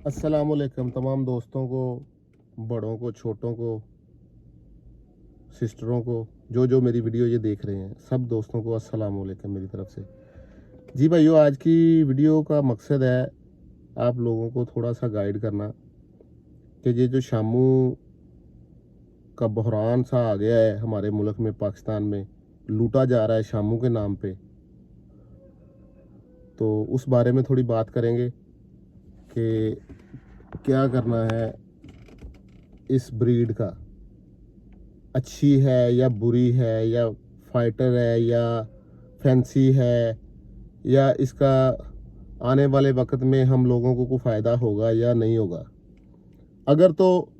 अस्सलामुअलैकुम तमाम दोस्तों को, बड़ों को, छोटों को, सिस्टरों को, जो जो मेरी वीडियो ये देख रहे हैं, सब दोस्तों को अस्सलामुअलैकुम मेरी तरफ से। जी भाइयों, आज की वीडियो का मकसद है आप लोगों को थोड़ा सा गाइड करना कि ये जो शामू का बहरान सा आ गया है हमारे मुल्क में, पाकिस्तान में लूटा जा रहा है शामू के नाम पे, तो उस बारे में थोड़ी बात करेंगे कि क्या करना है इस ब्रीड का, अच्छी है या बुरी है, या फाइटर है या फैंसी है, या इसका आने वाले वक्त में हम लोगों को फ़ायदा होगा या नहीं होगा। अगर तो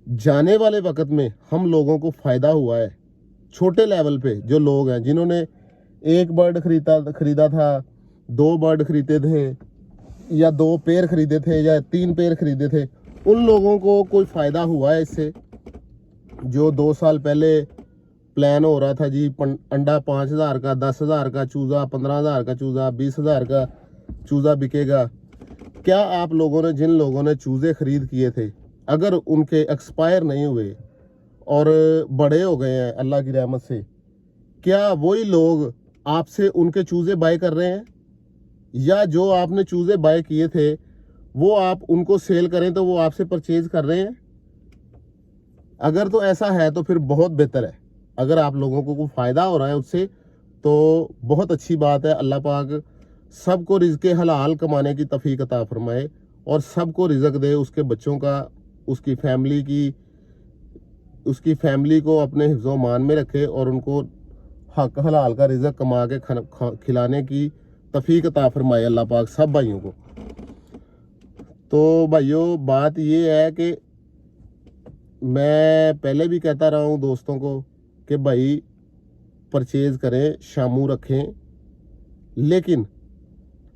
जाने वाले वक्त में हम लोगों को फ़ायदा हुआ है, छोटे लेवल पे जो लोग हैं जिन्होंने एक बर्ड खरीदा था, दो बर्ड खरीदे थे, या दो पेयर खरीदे थे, या तीन पेयर खरीदे थे, उन लोगों को कोई फ़ायदा हुआ है इससे। जो 2 साल पहले प्लान हो रहा था जी, अंडा 5,000 का, 10,000 का चूज़ा, 15,000 का चूज़ा, 20,000 का चूज़ा बिकेगा। क्या आप लोगों ने, जिन लोगों ने चूज़े खरीद किए थे, अगर उनके एक्सपायर नहीं हुए और बड़े हो गए हैं अल्लाह की रहमत से, क्या वही लोग आपसे उनके चूज़े बाय कर रहे हैं? या जो आपने चूज़े बाय किए थे वो आप उनको सेल करें तो वो आपसे परचेज कर रहे हैं? अगर तो ऐसा है तो फिर बहुत बेहतर है। अगर आप लोगों को कोई फ़ायदा हो रहा है उससे तो बहुत अच्छी बात है। अल्लाह पाक सबको रिज़्क़ हलाल कमाने की तौफ़ीक अता फ़रमाए और सबको रिज़्क़ दे, उसके बच्चों का, उसकी फैमिली को अपने हिफ्ज़ मान में रखे और उनको हक हलाल का रिज़्क़ कमा के खिलाने की तौफ़ीक अता फ़रमाए अल्लाह पाक सब भाइयों को। तो भाइयों, बात ये है कि मैं पहले भी कहता रहा हूँ दोस्तों को कि भाई परचेज़ करें, शामू रखें, लेकिन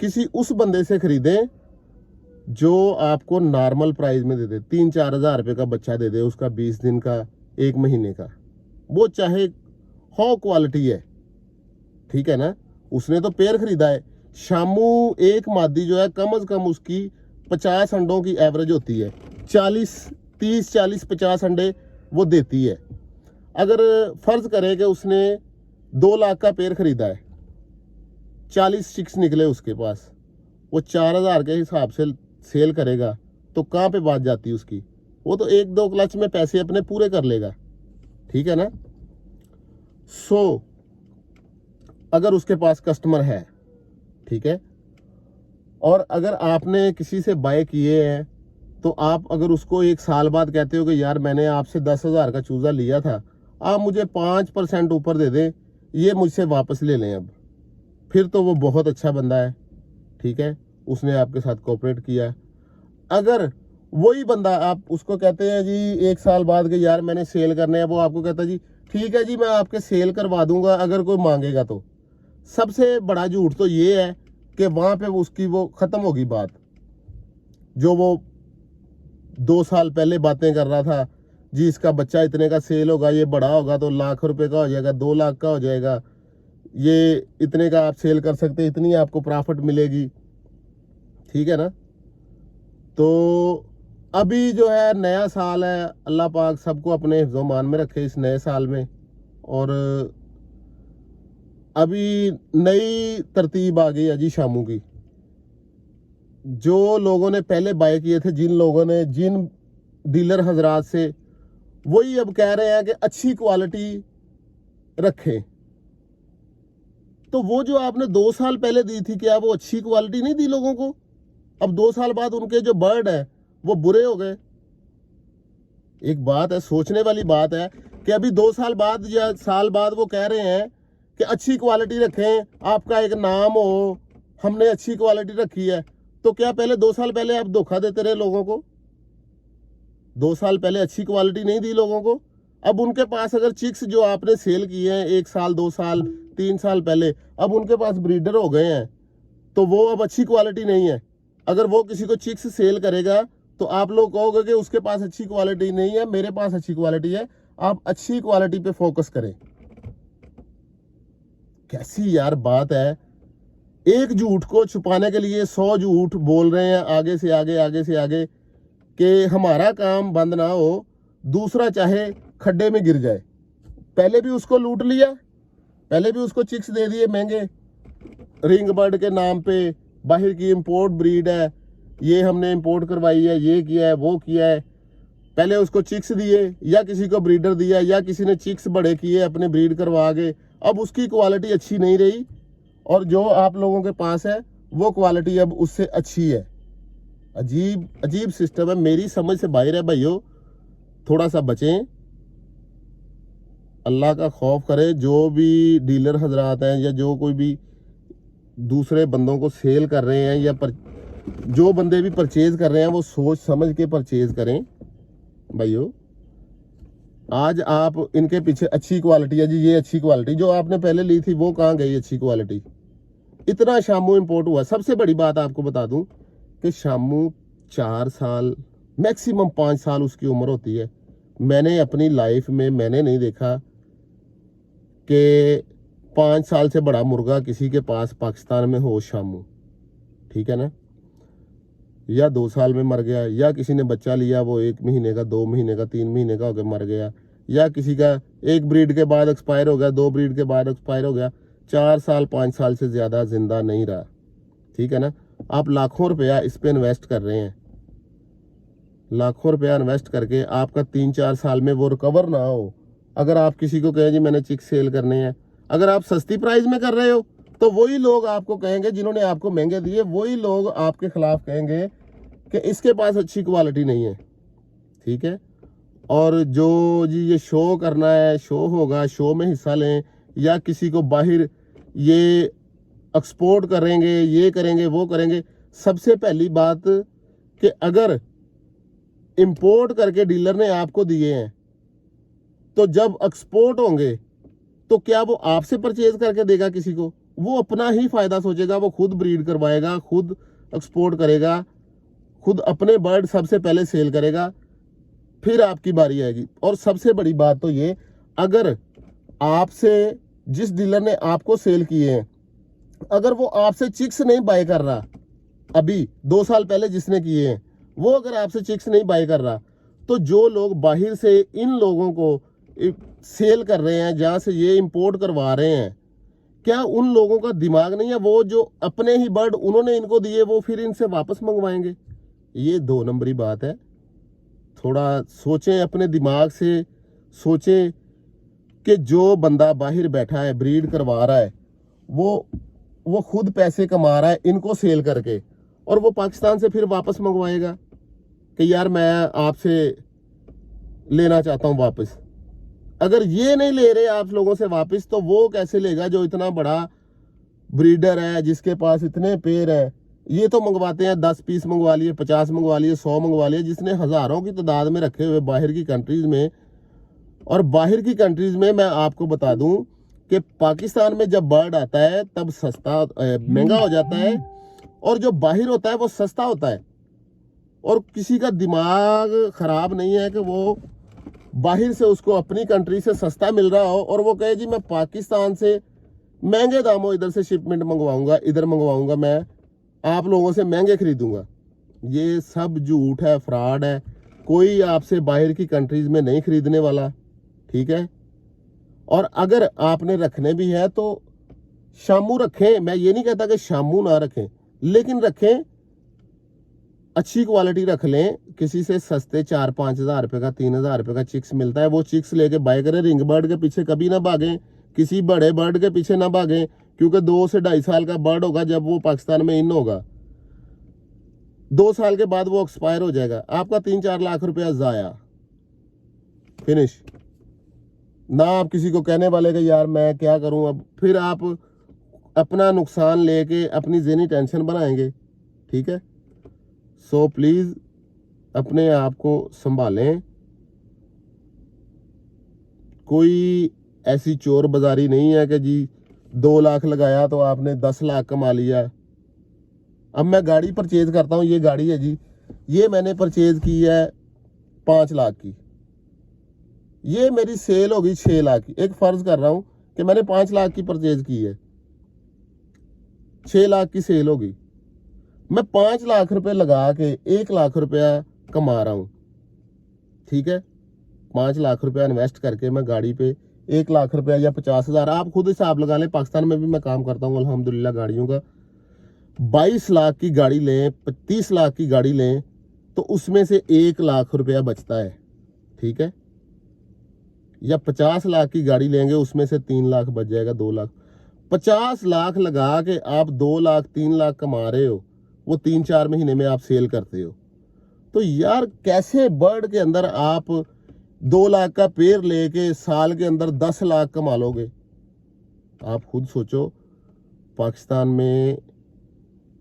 किसी उस बंदे से ख़रीदें जो आपको नॉर्मल प्राइस में दे दे। 3-4 हज़ार रुपये का बच्चा दे दे, उसका 20 दिन का, 1 महीने का, वो चाहे हो क्वालिटी है, ठीक है ना। उसने तो पेयर ख़रीदा है। शामू एक मादी जो है कम अज़ कम उसकी 50 अंडों की एवरेज होती है। 30-40-50 अंडे वो देती है। अगर फ़र्ज़ करें कि उसने 2 लाख का पेयर ख़रीदा है, 40 चिक्स निकले उसके पास, वो 4,000 के हिसाब से सेल करेगा तो कहाँ पे बात जाती है उसकी? वो तो 1-2 क्लच में पैसे अपने पूरे कर लेगा, ठीक है ना। अगर उसके पास कस्टमर है, ठीक है, और अगर आपने किसी से बाय किए हैं तो आप अगर उसको 1 साल बाद कहते हो कि यार मैंने आपसे 10,000 का चूज़ा लिया था, आप मुझे 5% ऊपर दे दें, ये मुझसे वापस ले लें अब, फिर तो वो बहुत अच्छा बंदा है, ठीक है, उसने आपके साथ कोऑपरेट किया। अगर वही बंदा आप उसको कहते हैं जी 1 साल बाद कि यार मैंने सेल करने हैं, वो आपको कहता है जी ठीक है जी मैं आपके सेल करवा दूंगा अगर कोई मांगेगा तो, सबसे बड़ा झूठ तो ये है कि वहाँ पे उसकी वो ख़त्म होगी बात। जो वो 2 साल पहले बातें कर रहा था जी, इसका बच्चा इतने का सेल होगा, ये बड़ा होगा तो लाख रुपए का हो जाएगा, 2 लाख का हो जाएगा, ये इतने का आप सेल कर सकते, इतनी आपको प्रॉफिट मिलेगी, ठीक है ना। तो अभी जो है नया साल है, अल्लाह पाक सबको अपने हिफ्ज़ मान में रखे इस नए साल में। और अभी नई तरतीब आ गई है जी शामू की। जो लोगों ने पहले बाय किए थे, जिन डीलर हजरात से, वही अब कह रहे हैं कि अच्छी क्वालिटी रखें। तो वो जो आपने 2 साल पहले दी थी, क्या वो अच्छी क्वालिटी नहीं दी लोगों को? अब 2 साल बाद उनके जो बर्ड है वो बुरे हो गए। एक बात है, सोचने वाली बात है कि अभी 2 साल बाद या साल बाद वो कह रहे हैं कि अच्छी क्वालिटी रखें, आपका एक नाम हो, हमने अच्छी क्वालिटी रखी है। तो क्या पहले 2 साल पहले आप धोखा देते रहे लोगों को? 2 साल पहले अच्छी क्वालिटी नहीं दी लोगों को? अब उनके पास अगर चिक्स जो आपने सेल किए हैं 1 साल, 2 साल, 3 साल पहले, अब उनके पास ब्रीडर हो गए हैं, तो वो अब अच्छी क्वालिटी नहीं है। अगर वो किसी को चिक्स सेल करेगा तो आप लोग कहोगे कि उसके पास अच्छी क्वालिटी नहीं है, मेरे पास अच्छी क्वालिटी है। आप अच्छी क्वालिटी पे फोकस करें। कैसी यार बात है। एक झूठ को छुपाने के लिए 100 झूठ बोल रहे हैं आगे से आगे कि हमारा काम बंद ना हो, दूसरा चाहे खड्डे में गिर जाए। पहले भी उसको लूट लिया, पहले भी उसको चिक्स दे दिए महंगे, रिंग बर्ड के नाम पे, बाहर की इंपोर्ट ब्रीड है, ये हमने इंपोर्ट करवाई है, ये किया है, वो किया है। पहले उसको चिक्स दिए, या किसी को ब्रीडर दिया, या किसी ने चिक्स बड़े किए अपने ब्रीड करवा के, अब उसकी क्वालिटी अच्छी नहीं रही, और जो आप लोगों के पास है वो क्वालिटी अब उससे अच्छी है। अजीब अजीब सिस्टम है, मेरी समझ से बाहर है भाइयों। थोड़ा सा बचें, अल्लाह का खौफ करें। जो भी डीलर हजरात हैं या जो कोई भी दूसरे बंदों को सेल कर रहे हैं, या जो बंदे भी परचेज कर रहे हैं, वो सोच समझ के परचेज करें भाइयों। आज आप इनके पीछे अच्छी क्वालिटी है जी, ये अच्छी क्वालिटी जो आपने पहले ली थी वो कहाँ गई अच्छी क्वालिटी? इतना शामू इंपोर्ट हुआ। सबसे बड़ी बात आपको बता दूं कि शामू 4 साल मैक्सिमम 5 साल उसकी उम्र होती है। मैंने अपनी लाइफ में मैंने नहीं देखा कि 5 साल से बड़ा मुर्गा किसी के पास पाकिस्तान में हो शामू, ठीक है ना। या 2 साल में मर गया, या किसी ने बच्चा लिया वो 1 महीने का, 2 महीने का, 3 महीने का होकर मर गया, या किसी का 1 ब्रीड के बाद एक्सपायर हो गया, 2 ब्रीड के बाद एक्सपायर हो गया। 4 साल 5 साल से ज़्यादा जिंदा नहीं रहा, ठीक है ना। आप लाखों रुपया इस पे इन्वेस्ट कर रहे हैं, लाखों रुपया इन्वेस्ट करके आपका 3-4 साल में वो रिकवर ना हो। अगर आप किसी को कहें जी मैंने चिक्स सेल करने हैं, अगर आप सस्ती प्राइस में कर रहे हो तो वही लोग आपको कहेंगे, जिन्होंने आपको महंगे दिए वही लोग आपके खिलाफ कहेंगे कि इसके पास अच्छी क्वालिटी नहीं है, ठीक है। और जो जी ये शो करना है, शो होगा, शो में हिस्सा लें, या किसी को बाहर ये एक्सपोर्ट करेंगे, ये करेंगे, वो करेंगे। सबसे पहली बात कि अगर इंपोर्ट करके डीलर ने आपको दिए हैं, तो जब एक्सपोर्ट होंगे तो क्या वो आपसे परचेज करके देगा किसी को? वो अपना ही फायदा सोचेगा, वो खुद ब्रीड करवाएगा, खुद एक्सपोर्ट करेगा, खुद अपने बर्ड सबसे पहले सेल करेगा, फिर आपकी बारी आएगी। और सबसे बड़ी बात तो ये, अगर आपसे जिस डीलर ने आपको सेल किए हैं, अगर वो आपसे चिक्स नहीं बाय कर रहा, अभी 2 साल पहले जिसने किए हैं वो अगर आपसे चिक्स नहीं बाय कर रहा, तो जो लोग बाहर से इन लोगों को सेल कर रहे हैं, जहाँ से ये इंपोर्ट करवा रहे हैं, क्या उन लोगों का दिमाग नहीं है? वो जो अपने ही बर्ड उन्होंने इनको दिए वो फिर इनसे वापस मंगवाएंगे? ये 2 नंबरी बात है। थोड़ा सोचें, अपने दिमाग से सोचें कि जो बंदा बाहर बैठा है ब्रीड करवा रहा है, वो खुद पैसे कमा रहा है इनको सेल करके, और वो पाकिस्तान से फिर वापस मंगवाएगा कि यार मैं आपसे लेना चाहता हूं वापस। अगर ये नहीं ले रहे आप लोगों से वापस, तो वो कैसे लेगा जो इतना बड़ा ब्रीडर है, जिसके पास इतने पेड़ है? ये तो मंगवाते हैं, 10 पीस मंगवा लिए, 50 मंगवा लिए, 100 मंगवा लिए, जिसने हज़ारों की तादाद में रखे हुए बाहर की कंट्रीज़ में। और बाहर की कंट्रीज़ में मैं आपको बता दूं कि पाकिस्तान में जब बर्ड आता है तब सस्ता महंगा हो जाता है, और जो बाहर होता है वो सस्ता होता है। और किसी का दिमाग ख़राब नहीं है कि वो बाहर से उसको अपनी कंट्री से सस्ता मिल रहा हो और वो कहे जी मैं पाकिस्तान से महंगे दामों इधर से शिपमेंट मंगवाऊंगा, इधर मंगवाऊंगा, मैं आप लोगों से महंगे खरीदूंगा। ये सब झूठ है, फ्रॉड है। कोई आपसे बाहर की कंट्रीज़ में नहीं खरीदने वाला, ठीक है। और अगर आपने रखने भी है तो शामू रखें, मैं ये नहीं कहता कि शामू ना रखें, लेकिन रखें, अच्छी क्वालिटी रख लें। किसी से सस्ते 4-5 हज़ार रुपये का, 3 हज़ार रुपये का चिक्स मिलता है, वो चिक्स लेके बाय करें। रिंग बर्ड के पीछे कभी ना भागें, किसी बड़े बर्ड के पीछे ना भागें, क्योंकि 2 से 2.5 साल का बर्ड होगा जब वो पाकिस्तान में इन होगा, 2 साल के बाद वो एक्सपायर हो जाएगा, आपका 3-4 लाख रुपया ज़ाया, फिनिश। ना आप किसी को कहने वाले कि यार मैं क्या करूं, अब फिर आप अपना नुकसान लेके अपनी ज़हनी टेंशन बनाएंगे, ठीक है। सो प्लीज़ अपने आप को संभालें। कोई ऐसी चोर बाजारी नहीं है कि जी 2 लाख लगाया तो आपने 10 लाख कमा लिया। अब मैं गाड़ी परचेज करता हूँ, ये गाड़ी है जी, ये मैंने परचेज की है 5 लाख की, ये मेरी सेल होगी 6 लाख की। एक फ़र्ज़ कर रहा हूँ कि मैंने 5 लाख की परचेज की है, 6 लाख की सेल होगी, मैं 5 लाख रुपए लगा के 1 लाख रुपया कमा रहा हूँ, ठीक है। 5 लाख रुपया इन्वेस्ट करके मैं गाड़ी पे 1 लाख रुपया या 50,000, आप खुद हिसाब लगा लें, पाकिस्तान में भी मैं काम करता हूँ अल्हम्दुलिल्लाह गाड़ियों का। 22 लाख की गाड़ी लें, 30 लाख की गाड़ी लें, तो उसमें से 1 लाख रुपया बचता है, ठीक है। या 50 लाख की गाड़ी लेंगे, उसमें से 3 लाख बच जाएगा, 2 लाख। 50 लाख लगा के आप 2 लाख 3 लाख कमा रहे हो, वो 3-4 महीने में आप सेल करते हो। तो यार कैसे बर्ड के अंदर आप 2 लाख का पेड़ लेके साल के अंदर 10 लाख कमा लोगे? आप खुद सोचो। पाकिस्तान में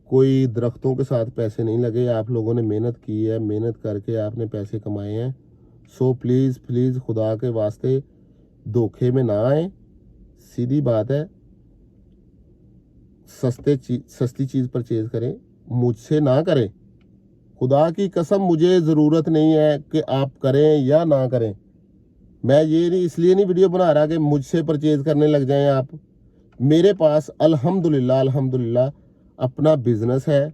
कोई दरख्तों के साथ पैसे नहीं लगे, आप लोगों ने मेहनत की है, मेहनत करके आपने पैसे कमाए हैं। सो प्लीज़ प्लीज़ खुदा के वास्ते धोखे में ना आए। सीधी बात है, सस्ती चीज़ परचेज करें, मुझसे ना करें। खुदा की कसम मुझे ज़रूरत नहीं है कि आप करें या ना करें। मैं ये नहीं इसलिए नहीं वीडियो बना रहा कि मुझसे परचेज करने लग जाएं आप। मेरे पास अल्हम्दुलिल्लाह अपना बिजनेस है,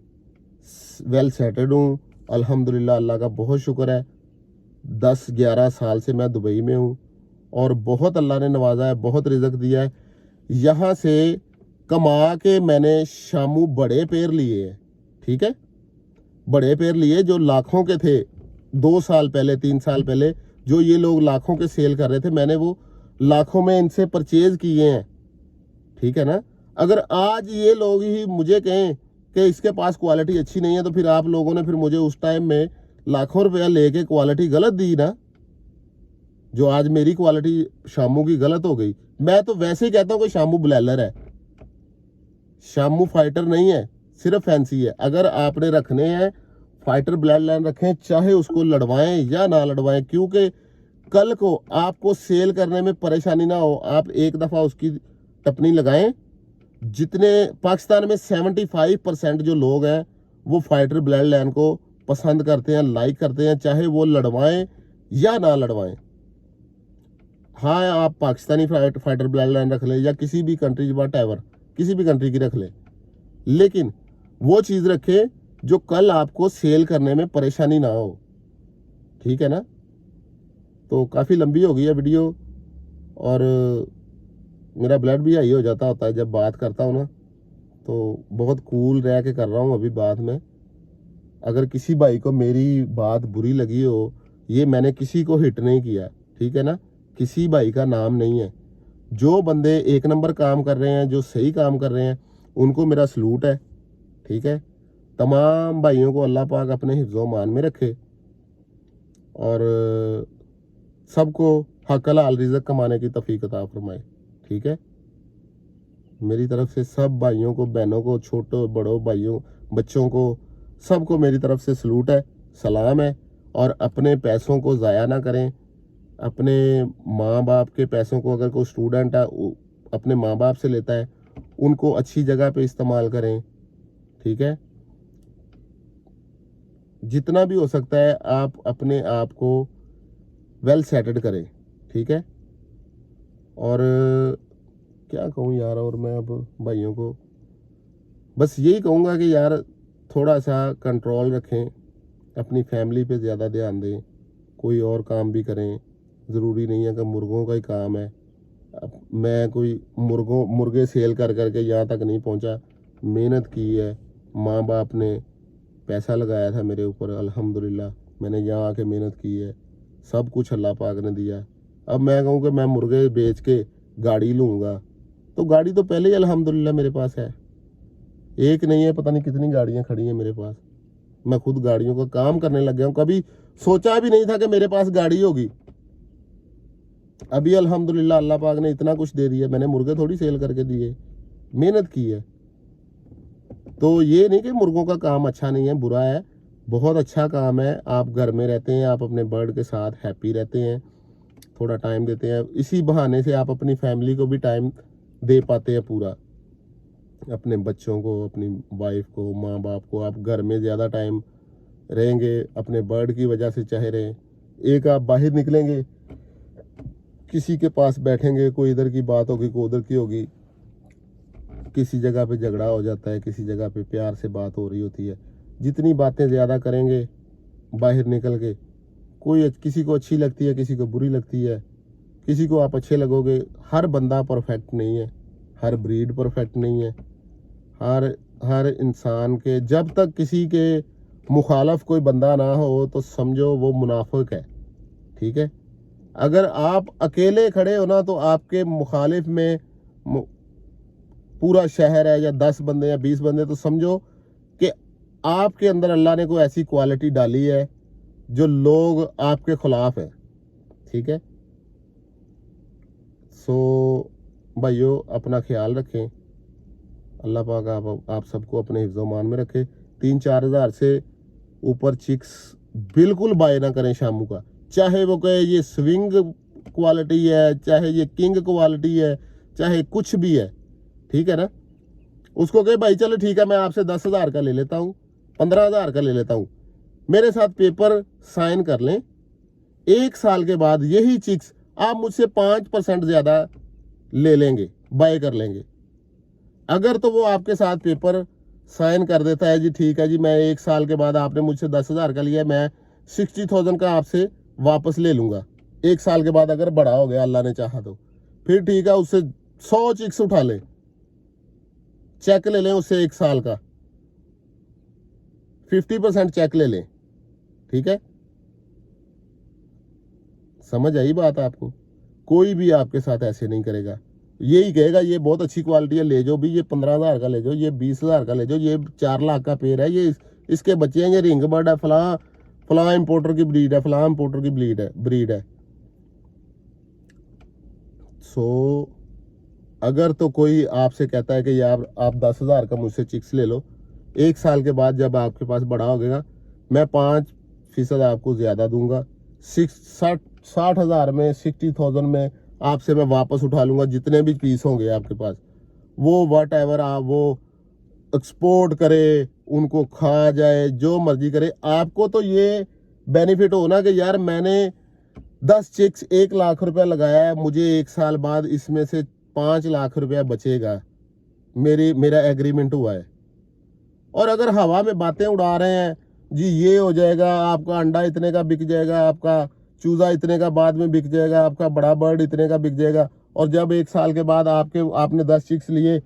वेल सेटल्ड हूँ अल्हम्दुलिल्लाह, अल्लाह का बहुत शुक्र है। 10-11 साल से मैं दुबई में हूँ और बहुत अल्लाह ने नवाजा है, बहुत रिज़्क दिया है। यहाँ से कमा के मैंने शामू बड़े पेड़ लिए हैं, ठीक है। बड़े पेड़ लिए जो लाखों के थे 2 साल पहले, 3 साल पहले, जो ये लोग लाखों के सेल कर रहे थे, मैंने वो लाखों में इनसे परचेज किए हैं, ठीक है ना। अगर आज ये लोग ही मुझे कहें कि इसके पास क्वालिटी अच्छी नहीं है, तो फिर आप लोगों ने फिर मुझे उस टाइम में लाखों रुपया लेके क्वालिटी गलत दी ना, जो आज मेरी क्वालिटी शामू की गलत हो गई। मैं तो वैसे ही कहता हूँ कि शामू ब्लैलर है, शामू फाइटर नहीं है, सिर्फ फैंसी है। अगर आपने रखने हैं फाइटर ब्लड लाइन रखें, चाहे उसको लड़वाएं या ना लड़वाएं, क्योंकि कल को आपको सेल करने में परेशानी ना हो। आप एक दफ़ा उसकी टपनी लगाएं। जितने पाकिस्तान में 75% जो लोग हैं वो फाइटर ब्लड लाइन को पसंद करते हैं, लाइक करते हैं, चाहे वो लड़वाएं या ना लड़वाएं। हाँ, आप पाकिस्तानी फाइटर ब्लड लाइन रख लें या किसी भी कंट्री वॉटएवर, किसी भी कंट्री की रख लें, लेकिन वो चीज़ रखें जो कल आपको सेल करने में परेशानी ना हो, ठीक है ना। तो काफ़ी लंबी हो गई है वीडियो और मेरा ब्लड भी हाई हो जाता होता है जब बात करता हूँ ना, तो बहुत कूल रह के कर रहा हूँ अभी बात में। अगर किसी भाई को मेरी बात बुरी लगी हो, ये मैंने किसी को हिट नहीं किया, ठीक है ना, किसी भाई का नाम नहीं है। जो बंदे 1 नंबर काम कर रहे हैं, जो सही काम कर रहे हैं, उनको मेरा सलूट है, ठीक है। तमाम भाइयों को अल्लाह पाक अपने हिफ्ज़ो मान में रखे और सबको हक हलाल रिज़्क कमाने की तौफीक अता फरमाए, ठीक है। मेरी तरफ से सब भाइयों को, बहनों को, छोटो बड़ों भाइयों, बच्चों को, सबको मेरी तरफ से सलूट है, सलाम है। और अपने पैसों को ज़ाया ना करें। अपने माँ बाप के पैसों को, अगर कोई स्टूडेंट है अपने माँ बाप से लेता है, उनको अच्छी जगह पे इस्तेमाल करें, ठीक है। जितना भी हो सकता है आप अपने आप को वेल सेटल्ड करें, ठीक है। और क्या कहूँ यार, और मैं अब भाइयों को बस यही कहूँगा कि यार थोड़ा सा कंट्रोल रखें, अपनी फैमिली पे ज़्यादा ध्यान दें, कोई और काम भी करें। ज़रूरी नहीं है कि मुर्गों का ही काम है। अब मैं कोई मुर्गे सेल कर करके यहाँ तक नहीं पहुँचा, मेहनत की है, माँ बाप ने पैसा लगाया था मेरे ऊपर, अल्हम्दुलिल्लाह मैंने यहाँ आके मेहनत की है, सब कुछ अल्लाह पाक ने दिया। अब मैं कहूँ कि मैं मुर्गे बेच के गाड़ी लूँगा, तो गाड़ी तो पहले ही अल्हम्दुलिल्लाह मेरे पास है, एक नहीं है, पता नहीं कितनी गाड़ियाँ खड़ी हैं मेरे पास। मैं खुद गाड़ियों का काम करने लग गया हूँ, कभी सोचा भी नहीं था कि मेरे पास गाड़ी होगी। अभी अल्हम्दुलिल्लाह अल्लाह पाक ने इतना कुछ दे दिया, मैंने मुर्गे थोड़ी सेल करके दिए, मेहनत की है। तो ये नहीं कि मुर्गों का काम अच्छा नहीं है, बुरा है, बहुत अच्छा काम है। आप घर में रहते हैं, आप अपने बर्ड के साथ हैप्पी रहते हैं, थोड़ा टाइम देते हैं, इसी बहाने से आप अपनी फैमिली को भी टाइम दे पाते हैं पूरा, अपने बच्चों को, अपनी वाइफ को, माँ बाप को। आप घर में ज़्यादा टाइम रहेंगे अपने बर्ड की वजह से, चाहे रहें। एक आप बाहर निकलेंगे, किसी के पास बैठेंगे, कोई इधर की बात होगी, कोई उधर की होगी, किसी जगह पे झगड़ा हो जाता है, किसी जगह पे प्यार से बात हो रही होती है। जितनी बातें ज़्यादा करेंगे बाहर निकल के, कोई किसी को अच्छी लगती है, किसी को बुरी लगती है, किसी को आप अच्छे लगोगे। हर बंदा परफेक्ट नहीं है, हर ब्रीड परफेक्ट नहीं है। हर इंसान के, जब तक किसी के मुखालफ कोई बंदा ना हो तो समझो वो मुनाफिक है, ठीक है। अगर आप अकेले खड़े हो ना तो आपके मुखालिफ में पूरा शहर है या 10 बंदे या 20 बंदे, तो समझो कि आपके अंदर अल्लाह ने कोई ऐसी क्वालिटी डाली है जो लोग आपके खिलाफ है, ठीक है। सो भाइयों, अपना ख्याल रखें। अल्लाह पाक आप सबको अपने हिफ्ज़-ओ-मान में रखे। 3-4 हज़ार से ऊपर चिक्स बिल्कुल बाय ना करें शामू का, चाहे वो कहे ये स्विंग क्वालिटी है, चाहे ये किंग क्वालिटी है, चाहे कुछ भी है, ठीक है ना। उसको कहे भाई चलो ठीक है, मैं आपसे 10,000 का ले लेता हूँ, 15,000 का ले लेता हूँ, मेरे साथ पेपर साइन कर लें। 1 साल के बाद यही चिक्स आप मुझसे 5% ज़्यादा ले लेंगे, बाय कर लेंगे। अगर तो वो आपके साथ पेपर साइन कर देता है, जी ठीक है जी, मैं 1 साल के बाद आपने मुझसे 10,000 का लिया, मैं 60,000 का आपसे वापस ले लूँगा। 1 साल के बाद अगर बड़ा हो गया, अल्लाह ने चाहा तो फिर ठीक है, उससे 100 चिक्स उठा लें, चेक ले लें उससे 1 साल का, 50% चेक ले लें, ठीक है। समझ आई बात आपको। कोई भी आपके साथ ऐसे नहीं करेगा, यही कहेगा ये बहुत अच्छी क्वालिटी है, ले जाओ भी, ये 15,000 का ले जाओ, ये 20,000 का ले जाओ, ये 4 लाख का पेड़ है, ये इसके बच्चे हैं, ये रिंग बर्ड है, फलां इंपोर्टर की ब्रीड है, फलां इंपोर्टर की ब्रीड है। सो अगर तो कोई आपसे कहता है कि यार आप 10,000 का मुझसे चिक्स ले लो, 1 साल के बाद जब आपके पास बड़ा हो गया, मैं 5% आपको ज़्यादा दूंगा, 60,000 में, 60,000 में आपसे मैं वापस उठा लूँगा। जितने भी पीस होंगे आपके पास, वो वट एवर आप वो एक्सपोर्ट करे, उनको खा जाए, जो मर्जी करे। आपको तो ये बेनिफिट हो ना कि यार मैंने 10 चिक्स 1 लाख रुपया लगाया है, मुझे 1 साल बाद इसमें से 5 लाख रुपया बचेगा, मेरा एग्रीमेंट हुआ है। और अगर हवा में बातें उड़ा रहे हैं, जी ये हो जाएगा, आपका अंडा इतने का बिक जाएगा, आपका चूजा इतने का बाद में बिक जाएगा, आपका बड़ा बर्ड इतने का बिक जाएगा, और जब 1 साल के बाद आपने 10 चिक्स लिए,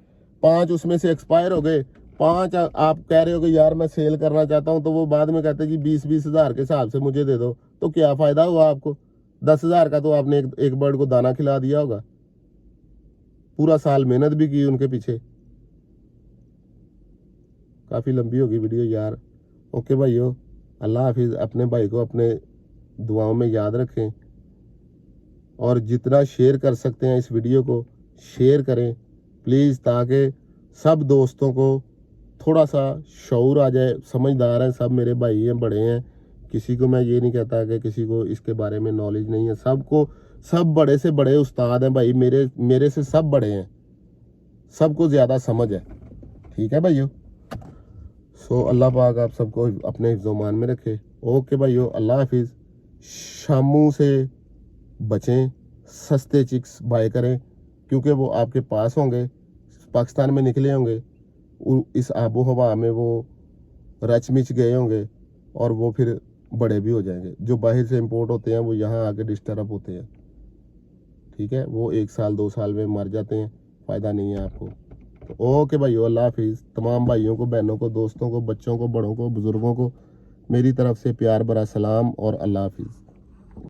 5 उसमें से एक्सपायर हो गए, 5 आप कह रहे हो कि यार मैं सेल करना चाहता हूँ, तो वो बाद में कहते हैं कि 20-20 हज़ार के हिसाब से मुझे दे दो, तो क्या फ़ायदा हुआ आपको? 10,000 का तो आपने एक बर्ड को दाना खिला दिया होगा, पूरा साल मेहनत भी की उनके पीछे। काफ़ी लंबी होगी वीडियो यार। ओके भाइयों, अल्लाह हाफिज़। अपने भाई को अपने दुआओं में याद रखें, और जितना शेयर कर सकते हैं इस वीडियो को शेयर करें प्लीज़, ताकि सब दोस्तों को थोड़ा सा शऊर आ जाए। समझदार हैं सब, मेरे भाई हैं, बड़े हैं, किसी को मैं ये नहीं कहता कि किसी को इसके बारे में नॉलेज नहीं है। सबको, सब बड़े से बड़े उस्ताद हैं भाई, मेरे से सब बड़े हैं, सबको ज़्यादा समझ है, ठीक है भाइयों। सो अल्लाह पाक आप सबको अपने हिफ्ज़-ओ-मान में रखे। ओके भाइयों, अल्लाह हाफिज़। शामू से बचें, सस्ते चिक्स बाय करें, क्योंकि वो आपके पास होंगे, पाकिस्तान में निकले होंगे, इस आबो हवा में वो रच मिच गए होंगे, और वो फिर बड़े भी हो जाएंगे। जो बाहर से इंपोर्ट होते हैं वो यहाँ आके डिस्टर्ब होते हैं, ठीक है, वो 1 साल 2 साल में मर जाते हैं, फ़ायदा नहीं है आपको। तो ओके भाइयों, अल्लाह हाफिज़। तमाम भाइयों को, बहनों को, दोस्तों को, बच्चों को, बड़ों को, बुज़ुर्गों को मेरी तरफ से प्यार भरा सलाम और अल्लाह हाफिज़।